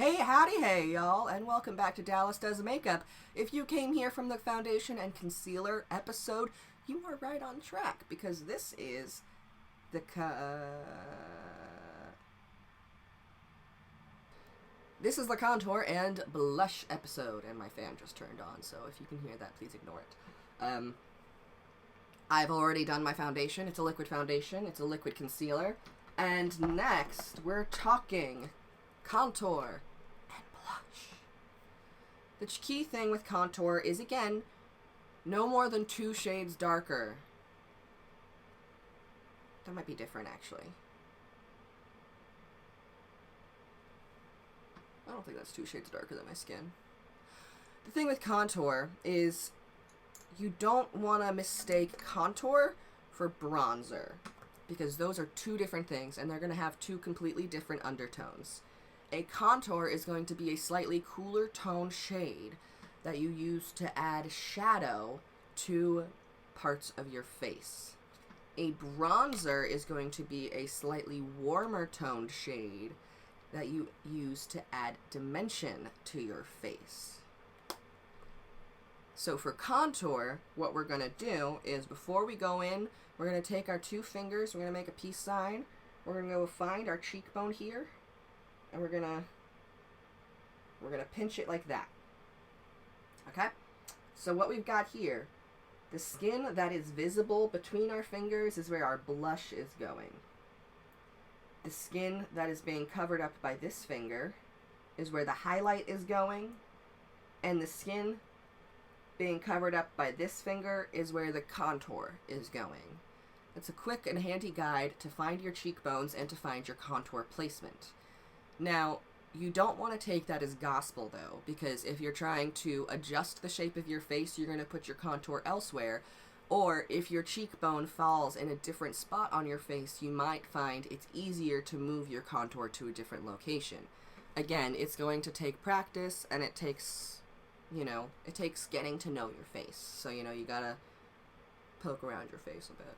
Hey, howdy, hey, y'all, and welcome back to Dallas Does Makeup. If you came here from the foundation and concealer episode, you are right on track because this is the this is the contour and blush episode, and my fan just turned on, so if you can hear that, please ignore it. I've already done my foundation. It's a liquid foundation. It's a liquid concealer, and next we're talking contour. The key thing with contour is, again, no more than 2 shades darker. That might be different, actually. I don't think that's 2 shades darker than my skin. The thing with contour is you don't want to mistake contour for bronzer, because those are 2 different things, and they're going to have 2 completely different undertones. A contour is going to be a slightly cooler tone shade that you use to add shadow to parts of your face. A bronzer is going to be a slightly warmer toned shade that you use to add dimension to your face. So for contour, what we're going to do is, before we go in, we're going to take our 2 fingers, we're going to make a peace sign, we're going to go find our cheekbone here, and we're gonna pinch it like that. Okay? So what we've got here, the skin that is visible between our fingers is where our blush is going. The skin that is being covered up by this finger is where the highlight is going, and the skin being covered up by this finger is where the contour is going. It's a quick and handy guide to find your cheekbones and to find your contour placement. Now, you don't want to take that as gospel, though, because if you're trying to adjust the shape of your face, you're going to put your contour elsewhere, or if your cheekbone falls in a different spot on your face, you might find it's easier to move your contour to a different location. Again, it's going to take practice, and it takes, it takes getting to know your face. So, you gotta poke around your face a bit.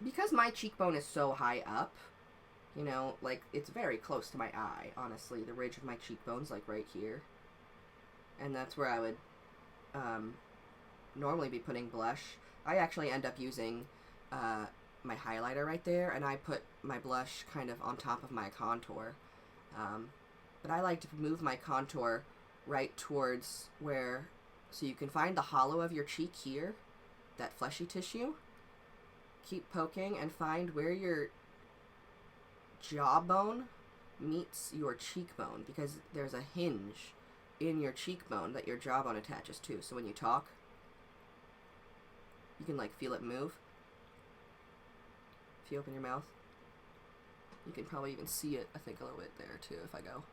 Because my cheekbone is so high up, it's very close to my eye, honestly. The ridge of my cheekbone's, right here. And that's where I would normally be putting blush. I actually end up using my highlighter right there, and I put my blush kind of on top of my contour. But I like to move my contour right towards where, so you can find the hollow of your cheek here, that fleshy tissue. Keep poking and find where your jawbone meets your cheekbone, because there's a hinge in your cheekbone that your jawbone attaches to. So when you talk, you can feel it move. If you open your mouth, you can probably even see it, I think, a little bit there too if I go.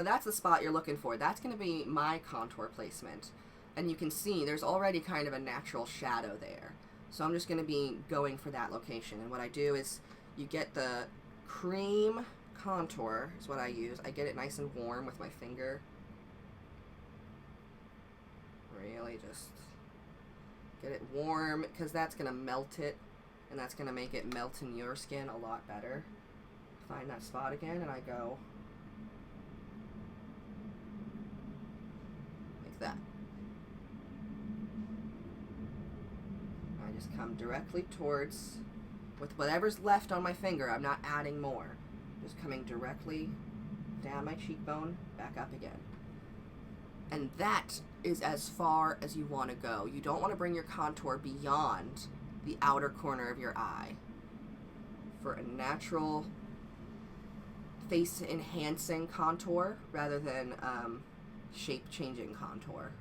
That's the spot you're looking for. That's going to be my contour placement. And you can see there's already kind of a natural shadow there. So I'm just going to be going for that location. And what I do is, you get the cream contour, is what I use. I get it nice and warm with my finger. Really just get it warm, because that's going to melt it. And that's going to make it melt in your skin a lot better. Find that spot again, and I go like that. Come directly towards, with whatever's left on my finger. I'm not adding more. Just coming directly down my cheekbone, back up again. And that is as far as you want to go. You don't want to bring your contour beyond the outer corner of your eye for a natural face-enhancing contour rather than shape-changing contour.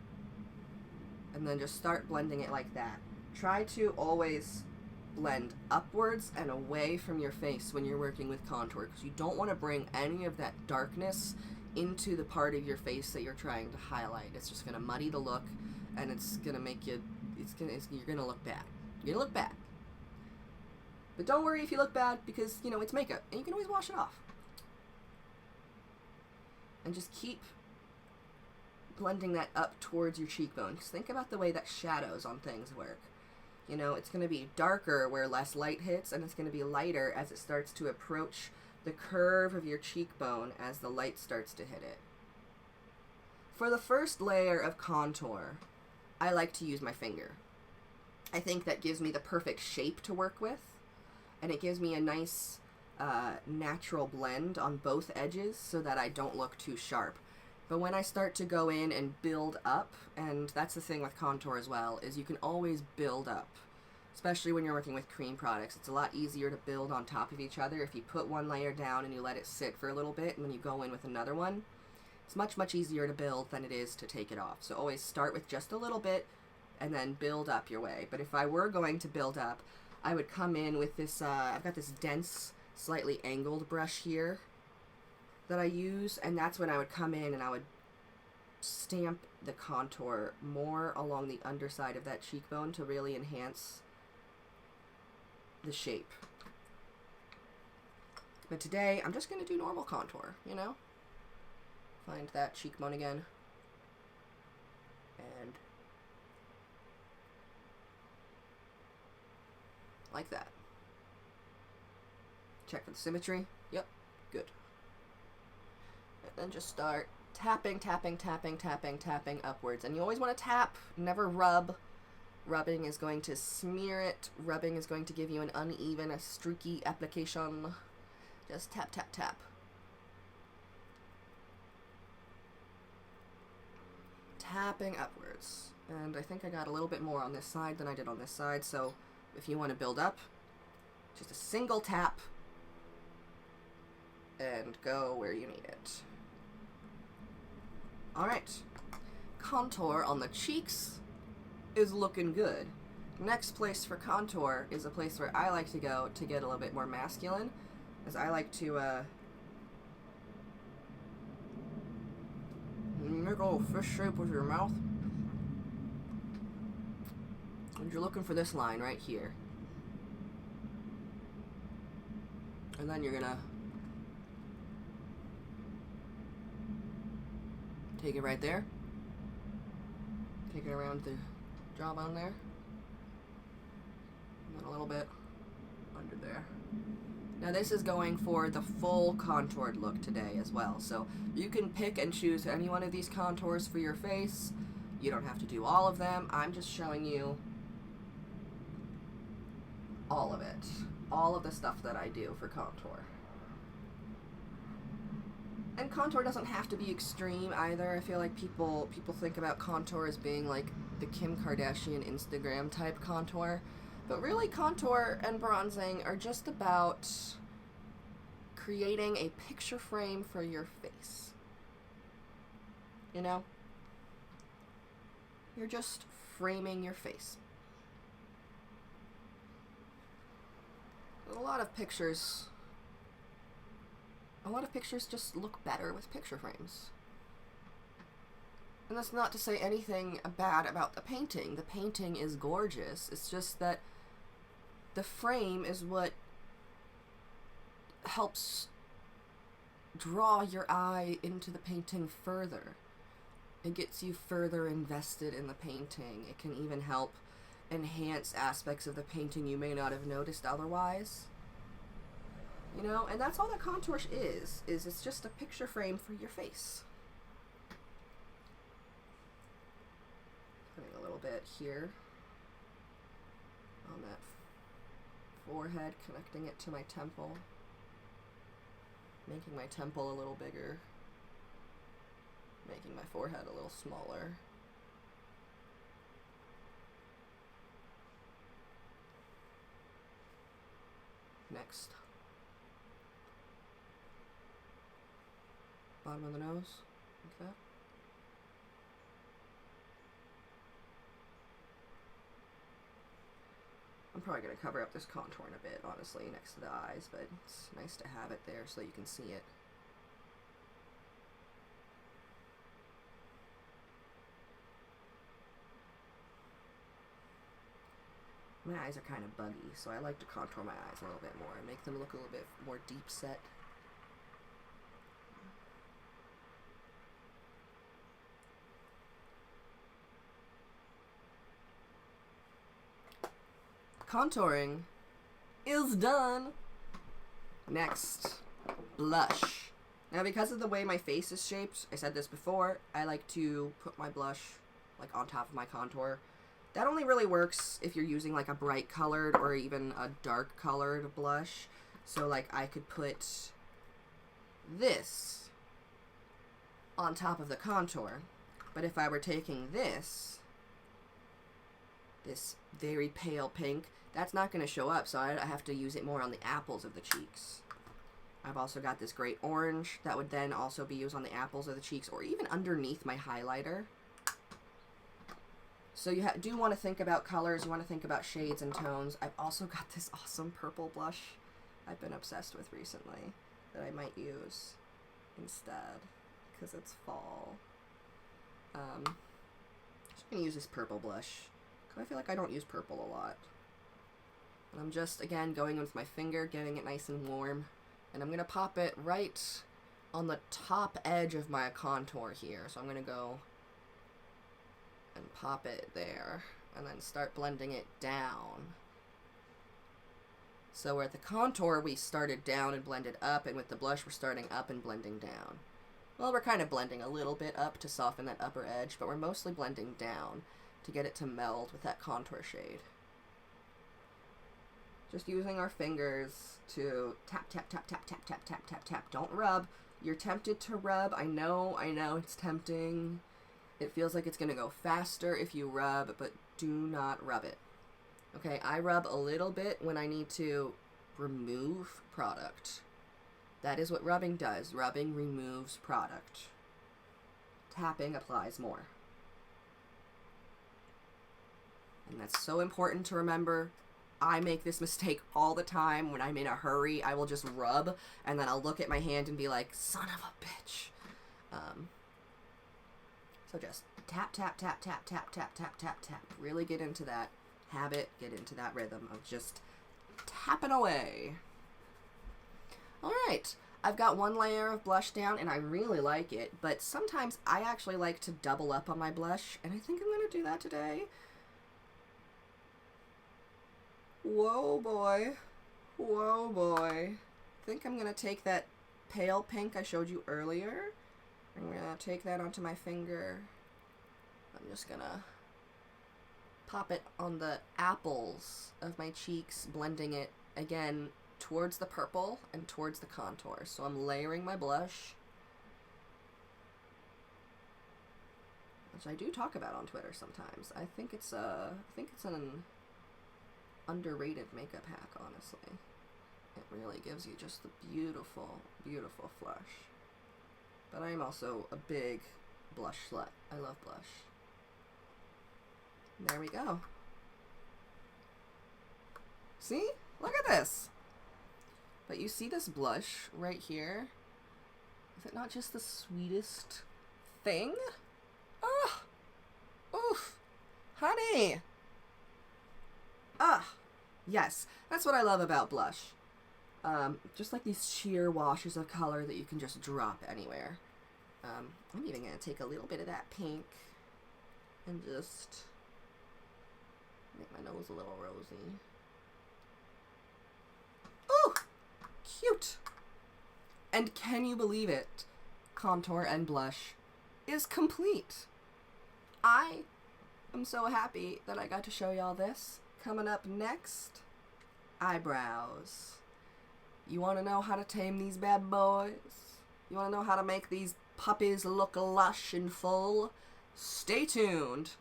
And then just start blending it like that. Try to always blend upwards and away from your face when you're working with contour, because you don't want to bring any of that darkness into the part of your face that you're trying to highlight. It's just going to muddy the look, and it's going to make you, you're going to look bad. You're going to look bad. But don't worry if you look bad, because, it's makeup, and you can always wash it off. And just keep blending that up towards your cheekbone. Because think about the way that shadows on things work. It's going to be darker where less light hits, and it's going to be lighter as it starts to approach the curve of your cheekbone as the light starts to hit it. For the first layer of contour, I like to use my finger. I think that gives me the perfect shape to work with, and it gives me a nice natural blend on both edges so that I don't look too sharp. But when I start to go in and build up, and that's the thing with contour as well, is you can always build up. Especially when you're working with cream products. It's a lot easier to build on top of each other if you put one layer down and you let it sit for a little bit and then you go in with another one. It's much, much easier to build than it is to take it off. So always start with just a little bit and then build up your way. But if I were going to build up, I would come in with this, I've got this dense, slightly angled brush here that I use, and that's when I would come in and I would stamp the contour more along the underside of that cheekbone to really enhance the shape. But today, I'm just going to do normal contour, you know? Find that cheekbone again. And like that. Check for the symmetry. Yep, good. And then just start tapping, tapping, tapping, tapping, tapping upwards. And you always want to tap, never rub. Rubbing is going to smear it. Rubbing is going to give you an uneven, a streaky application. Just tap, tap, tap. Tapping upwards. And I think I got a little bit more on this side than I did on this side, so if you want to build up, just a single tap and go where you need it. Alright. Contour on the cheeks is looking good. Next place for contour is a place where I like to go to get a little bit more masculine, as I like to make a little fish shape with your mouth. And you're looking for this line right here. And then you're gonna take it right there. Take it around the jawbone there. And then a little bit under there. Now this is going for the full contoured look today as well. So you can pick and choose any one of these contours for your face. You don't have to do all of them. I'm just showing you all of it. All of the stuff that I do for contour. And contour doesn't have to be extreme either. I feel like people think about contour as being like the Kim Kardashian Instagram type contour. But really, contour and bronzing are just about creating a picture frame for your face. You know? You're just framing your face. A lot of pictures just look better with picture frames. And that's not to say anything bad about the painting. The painting is gorgeous. It's just that the frame is what helps draw your eye into the painting further. It gets you further invested in the painting. It can even help enhance aspects of the painting you may not have noticed otherwise. You know, and that's all that contour is it's just a picture frame for your face. Putting a little bit here on that forehead, connecting it to my temple, making my temple a little bigger, making my forehead a little smaller. Next. Bottom of the nose, like that. I'm probably going to cover up this contour in a bit, honestly, next to the eyes, but it's nice to have it there so you can see it. My eyes are kind of buggy, so I like to contour my eyes a little bit more and make them look a little bit more deep set. Contouring is done. Next, blush. Now, because of the way my face is shaped, I said this before, I like to put my blush, like, on top of my contour. That only really works if you're using, like, a bright colored or even a dark colored blush. So, like, I could put this on top of the contour. But if I were taking this very pale pink, that's not going to show up, so I have to use it more on the apples of the cheeks. I've also got this great orange that would then also be used on the apples of the cheeks or even underneath my highlighter. So you do want to think about colors, you want to think about shades and tones. I've also got this awesome purple blush I've been obsessed with recently that I might use instead because it's fall. I'm just going to use this purple blush because I feel like I don't use purple a lot. And I'm just, again, going with my finger, getting it nice and warm. And I'm going to pop it right on the top edge of my contour here. So I'm going to go and pop it there. And then start blending it down. So where at the contour we started down and blended up. And with the blush we're starting up and blending down. Well, we're kind of blending a little bit up to soften that upper edge. But we're mostly blending down to get it to meld with that contour shade. Just using our fingers to tap, tap, tap, tap, tap, tap, tap, tap, tap. Don't rub. You're tempted to rub. I know it's tempting. It feels like it's going to go faster if you rub, but do not rub it. Okay, I rub a little bit when I need to remove product. That is what rubbing does. Rubbing removes product. Tapping applies more. And that's so important to remember. I make this mistake all the time. When I'm in a hurry, I will just rub, and then I'll look at my hand and be like, son of a bitch. So just tap, tap, tap, tap, tap, tap, tap, tap, tap. Really get into that habit, get into that rhythm of just tapping away. All right, I've got one layer of blush down, and I really like it, but sometimes I actually like to double up on my blush, and I think I'm going to do that today. Whoa, boy. Whoa, boy. I think I'm going to take that pale pink I showed you earlier. I'm going to take that onto my finger. I'm just going to pop it on the apples of my cheeks, blending it, again, towards the purple and towards the contour. So I'm layering my blush, which I do talk about on Twitter sometimes. I think it's an underrated makeup hack, honestly. It really gives you just the beautiful, beautiful flush. But I'm also a big blush slut. I love blush. There we go. See? Look at this! But you see this blush right here? Is it not just the sweetest thing? Oh! Oof! Honey! Ah! Yes, that's what I love about blush. Just like these sheer washes of color that you can just drop anywhere. I'm even going to take a little bit of that pink and just make my nose a little rosy. Ooh! Cute! And can you believe it? Contour and blush is complete. I am so happy that I got to show y'all this. Coming up next, eyebrows. You want to know how to tame these bad boys? You want to know how to make these puppies look lush and full? Stay tuned,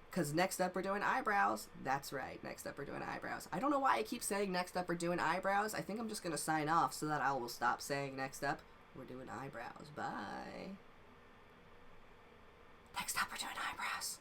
because next up we're doing eyebrows. That's right, next up we're doing eyebrows. I don't know why I keep saying next up we're doing eyebrows. I think I'm just going to sign off so that I will stop saying next up we're doing eyebrows. Bye. Next up we're doing eyebrows.